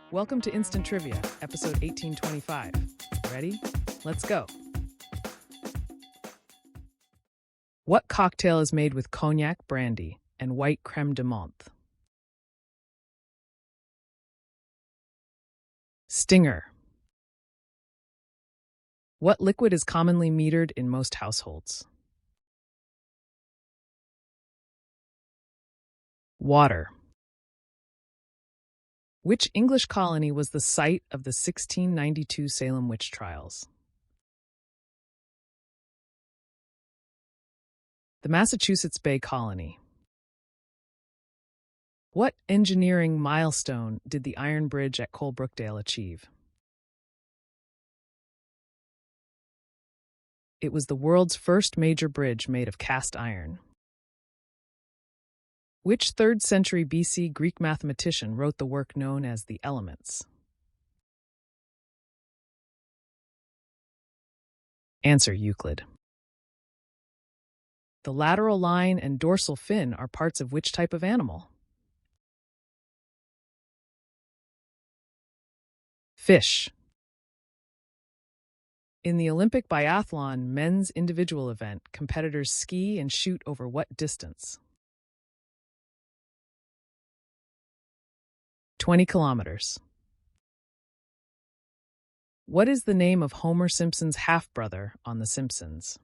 Welcome to Instant Trivia, episode 1825. Ready? Let's go. What cocktail is made with cognac brandy and white creme de menthe? Stinger. What liquid is commonly metered in most households? Water. Which English colony was the site of the 1692 Salem witch trials? The Massachusetts Bay Colony. What engineering milestone did the Iron Bridge at Coalbrookdale achieve? It was the world's first major bridge made of cast iron. Which 3rd century BC Greek mathematician wrote the work known as the Elements? Answer: Euclid. The lateral line and dorsal fin are parts of which type of animal? Fish. In the Olympic biathlon men's individual event, competitors ski and shoot over what distance? 20 kilometers. What is the name of Homer Simpson's half-brother on The Simpsons?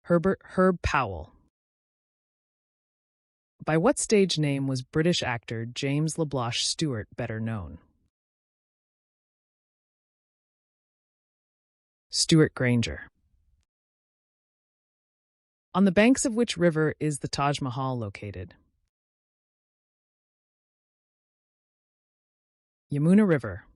Herb Powell. By what stage name was British actor James LeBlanc Stewart better known? Stewart Granger. On the banks of which river is the Taj Mahal located? Yamuna River.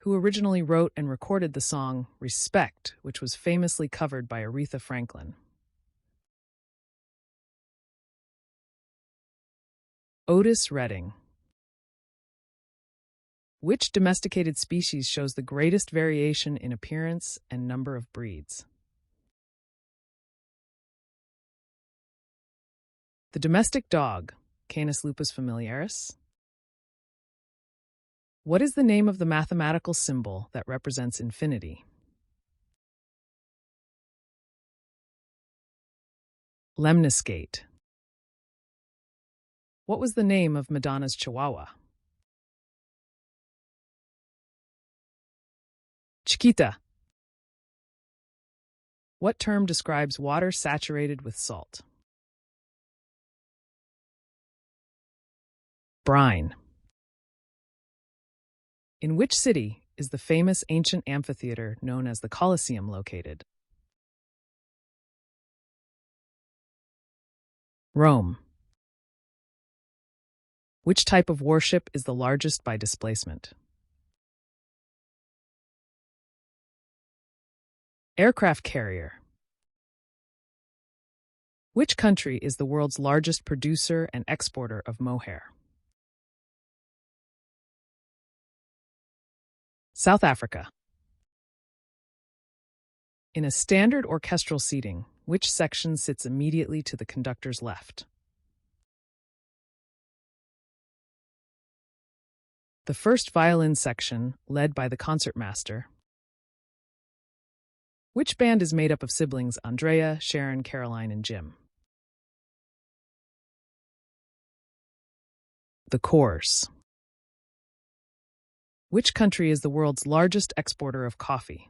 Who originally wrote and recorded the song Respect, which was famously covered by Aretha Franklin? Otis Redding. Which domesticated species shows the greatest variation in appearance and number of breeds? The domestic dog, Canis lupus familiaris. What is the name of the mathematical symbol that represents infinity? Lemniscate. What was the name of Madonna's Chihuahua? Chiquita. What term describes water saturated with salt? Brine. In which city is the famous ancient amphitheater known as the Colosseum located? Rome. Which type of warship is the largest by displacement? Aircraft carrier. Which country is the world's largest producer and exporter of mohair? South Africa. In a standard orchestral seating, which section sits immediately to the conductor's left? The first violin section, led by the concertmaster. Which band is made up of siblings Andrea, Sharon, Caroline, and Jim? The Coors. Which country is the world's largest exporter of coffee?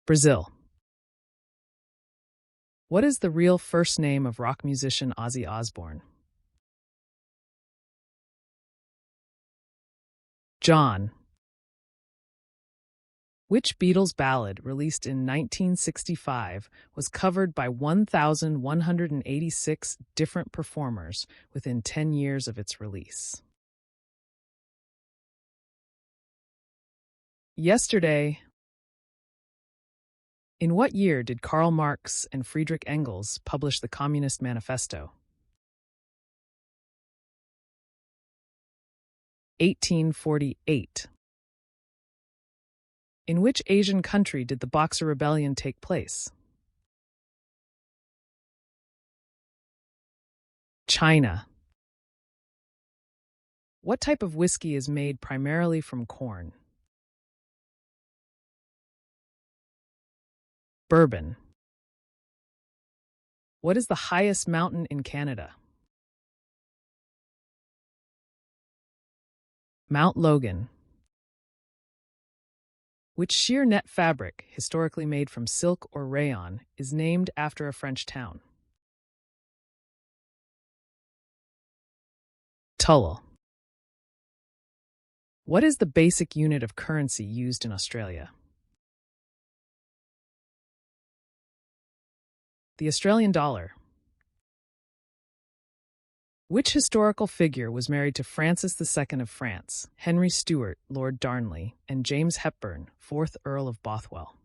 Brazil. What is the real first name of rock musician Ozzy Osbourne? John. Which Beatles ballad, released in 1965, was covered by 1,186 different performers within 10 years of its release? Yesterday. In what year did Karl Marx and Friedrich Engels publish the Communist Manifesto? 1848. In which Asian country did the Boxer Rebellion take place? China. What type of whiskey is made primarily from corn? Bourbon. What is the highest mountain in Canada? Mount Logan. Which sheer net fabric, historically made from silk or rayon, is named after a French town? Tulle. What is the basic unit of currency used in Australia? The Australian dollar. Which historical figure was married to Francis II of France, Henry Stuart, Lord Darnley, and James Hepburn, 4th Earl of Bothwell?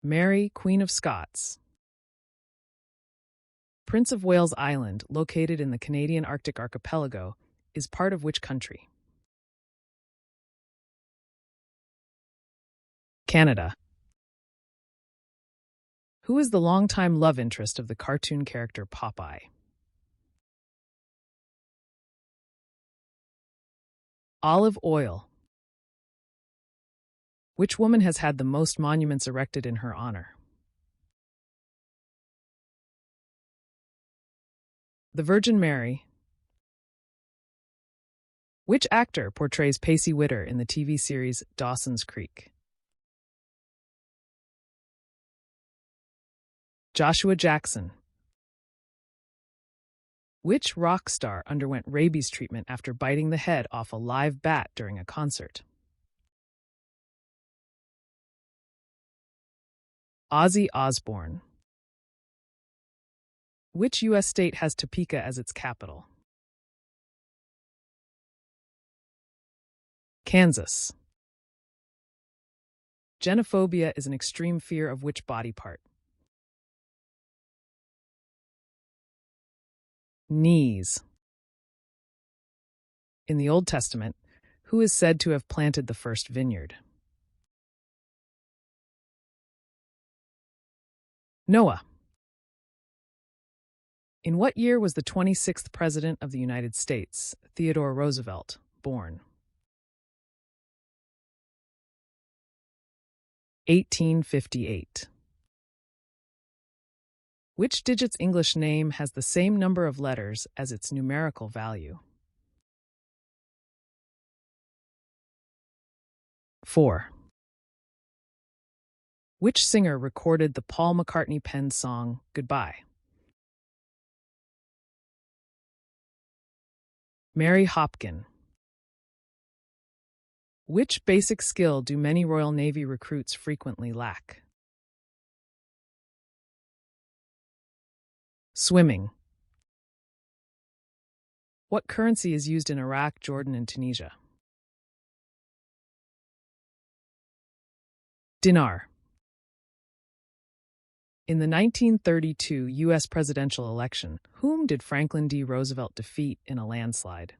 Mary, Queen of Scots. Prince of Wales Island, located in the Canadian Arctic archipelago, is part of which country? Canada. Who is the longtime love interest of the cartoon character Popeye? Olive Oyl. Which woman has had the most monuments erected in her honor? The Virgin Mary. Which actor portrays Pacey Witter in the TV series Dawson's Creek? Joshua Jackson. Which rock star underwent rabies treatment after biting the head off a live bat during a concert? Ozzy Osbourne. Which U.S. state has Topeka as its capital? Kansas. Genophobia is an extreme fear of which body part? Knees. In the Old Testament, who is said to have planted the first vineyard? Noah. In what year was the 26th President of the United States, Theodore Roosevelt, born? 1858. Which digit's English name has the same number of letters as its numerical value? 4. Which singer recorded the Paul McCartney-penned song Goodbye? Mary Hopkin. Which basic skill do many Royal Navy recruits frequently lack? Swimming. What currency is used in Iraq, Jordan, and Tunisia? Dinar. In the 1932 U.S. presidential election, whom did Franklin D. Roosevelt defeat in a landslide?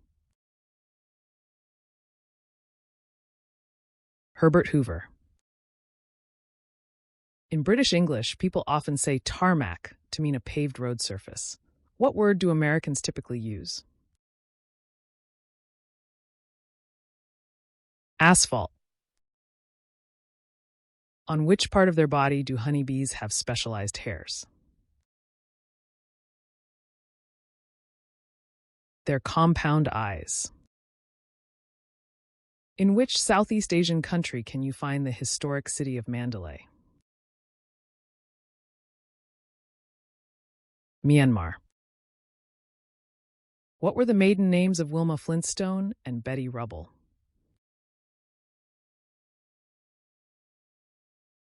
Herbert Hoover. In British English, people often say tarmac to mean a paved road surface. What word do Americans typically use? Asphalt. On which part of their body do honeybees have specialized hairs? Their compound eyes. In which Southeast Asian country can you find the historic city of Mandalay? Myanmar. What were the maiden names of Wilma Flintstone and Betty Rubble?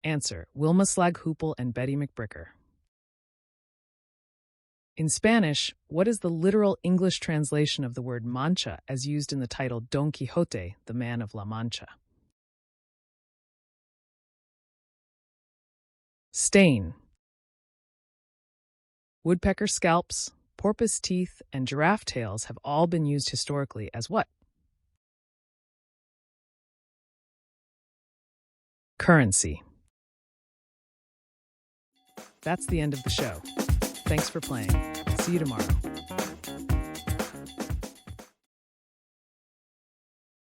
Answer: Wilma Slag Hoople and Betty McBricker. In Spanish, what is the literal English translation of the word mancha as used in the title Don Quixote, the Man of La Mancha? Stain. Woodpecker scalps, porpoise teeth, and giraffe tails have all been used historically as what? Currency. That's the end of the show. Thanks for playing. See you tomorrow.